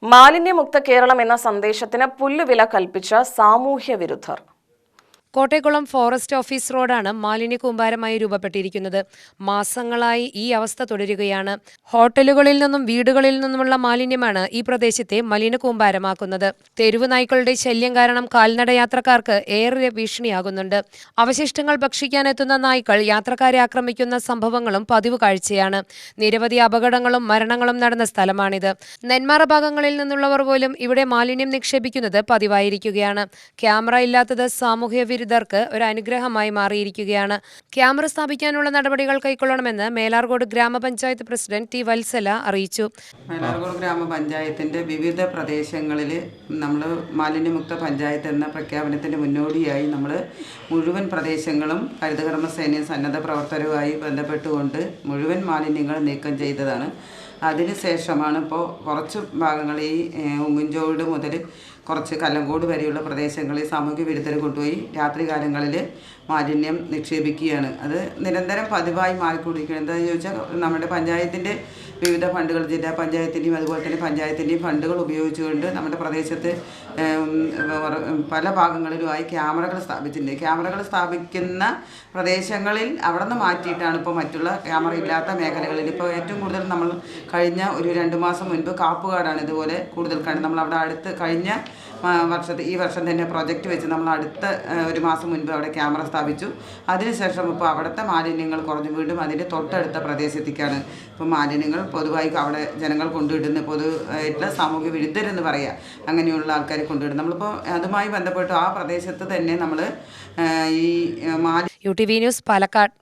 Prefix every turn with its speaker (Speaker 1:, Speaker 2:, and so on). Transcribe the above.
Speaker 1: മാലിന്യമുക്ത കേരളം എന്ന സന്ദേശത്തിന് പുല്ലുവില കൽപ്പിച്ച സാമൂഹ്യ വിരുദ്ധർ.
Speaker 2: കോട്ടയംകുളം ഫോറസ്റ്റ് ഓഫീസ് റോഡാണ് മാലിന്യ കൂമ്പാരമായി രൂപപ്പെട്ടിരിക്കുന്നത്. മാസങ്ങളായി ഈ അവസ്ഥ തുടരുകയാണ്. ഹോട്ടലുകളിൽ നിന്നും വീടുകളിൽ നിന്നുമുള്ള മാലിന്യമാണ് ഈ പ്രദേശത്തെ മലിന കൂമ്പാരമാക്കുന്നത്. തെരുവ് നായ്ക്കളുടെ ശല്യം കാരണം കാൽനട യാത്രക്കാർക്ക് ഏറെ ഭീഷണിയാകുന്നുണ്ട്. അവശിഷ്ടങ്ങൾ ഭക്ഷിക്കാനെത്തുന്ന നായ്ക്കൾ യാത്രക്കാരെ ആക്രമിക്കുന്ന സംഭവങ്ങളും പതിവ് കാഴ്ചയാണ്. നിരവധി അപകടങ്ങളും മരണങ്ങളും നടന്ന സ്ഥലമാണിത്. നെന്മാറ ഭാഗങ്ങളിൽ നിന്നുള്ളവർ പോലും ഇവിടെ മാലിന്യം നിക്ഷേപിക്കുന്നത് പതിവായിരിക്കുകയാണ്. ക്യാമറ ഇല്ലാത്തത് സാമൂഹ്യ വിരുദ്ധർക്ക് ഒരു അനുഗ്രഹമായി മാറിയിരിക്കുകയാണ്. ക്യാമറ സ്ഥാപിക്കാനുള്ള നടപടികൾ കൈക്കൊള്ളണമെന്ന് മേലാർകോട് ഗ്രാമപഞ്ചായത്ത് പ്രസിഡന്റ് ടി വത്സല അറിയിച്ചു.
Speaker 3: മേലാർകോട് ഗ്രാമപഞ്ചായത്തിന്റെ വിവിധ പ്രദേശങ്ങളിൽ നമ്മൾ മാലിന്യമുക്ത പഞ്ചായത്ത് എന്ന പ്രഖ്യാപനത്തിന് മുന്നോടിയായി നമ്മൾ മുഴുവൻ പ്രദേശങ്ങളും ഹരിതകർമ്മസേനയും സന്നദ്ധ പ്രവർത്തകരുമായി ബന്ധപ്പെട്ടുകൊണ്ട് മുഴുവൻ മാലിന്യങ്ങൾ നീക്കം ചെയ്തതാണ്. അതിനുശേഷമാണ് ഇപ്പോൾ കുറച്ച് ഭാഗങ്ങൾ ഈ ഉങ്ങുംചോട് മുതൽ കുറച്ച് കല്ലങ്കോട് വരെയുള്ള പ്രദേശങ്ങളിൽ സാമൂഹ്യ വിരുദ്ധർ കൊണ്ടുപോയി രാത്രികാലങ്ങളിൽ മാലിന്യം നിക്ഷേപിക്കുകയാണ്. അത് നിരന്തരം പതിവായി മാറിക്കൊണ്ടിരിക്കുകയാണ്. എന്താണെന്ന് ചോദിച്ചാൽ നമ്മുടെ പഞ്ചായത്തിൻ്റെ വിവിധ ഫണ്ടുകൾ, ജില്ലാ പഞ്ചായത്തിൻ്റെയും അതുപോലെ തന്നെ പഞ്ചായത്തിൻ്റെയും ഫണ്ടുകൾ ഉപയോഗിച്ചുകൊണ്ട് നമ്മുടെ പ്രദേശത്ത് പല ഭാഗങ്ങളിലുമായി ക്യാമറകൾ സ്ഥാപിച്ചിട്ടുണ്ട്. ക്യാമറകൾ സ്ഥാപിക്കുന്ന പ്രദേശങ്ങളിൽ അവിടെ നിന്ന് മാറ്റിയിട്ടാണ് ഇപ്പോൾ മറ്റുള്ള ക്യാമറ ഇല്ലാത്ത മേഖലകളിൽ ഇപ്പോൾ ഏറ്റവും കൂടുതൽ നമ്മൾ കഴിഞ്ഞ ഒരു 2 മാസം മുൻപ് കാപ്പുകാടാണ് ഇതുപോലെ കൂടുതൽ കണ്ട് നമ്മൾ അവിടെ അടുത്ത് കഴിഞ്ഞ ഈ വർഷം തന്നെ പ്രൊജക്റ്റ് വെച്ച് നമ്മൾ അടുത്ത ഒരു മാസം മുൻപ് അവിടെ ക്യാമറ സ്ഥാപിച്ചു. അതിനുശേഷം ഇപ്പോൾ അവിടുത്തെ മാലിന്യങ്ങൾ കുറഞ്ഞു വീണ്ടും അതിൻ്റെ തൊട്ടടുത്ത പ്രദേശത്തേക്കാണ് ഇപ്പോൾ മാലിന്യങ്ങൾ പൊതുവായി അവിടെ ജനങ്ങൾ കൊണ്ടിടുന്ന പൊതുവായിട്ടുള്ള സാമൂഹ്യ വിരുദ്ധരെന്ന് പറയുക, അങ്ങനെയുള്ള ആൾക്കാരെ കൊണ്ടിടും. നമ്മളിപ്പോൾ അതുമായി ബന്ധപ്പെട്ട് ആ പ്രദേശത്ത് തന്നെ നമ്മൾ ഈ
Speaker 2: UTV ന്യൂസ് പാലക്കാട്.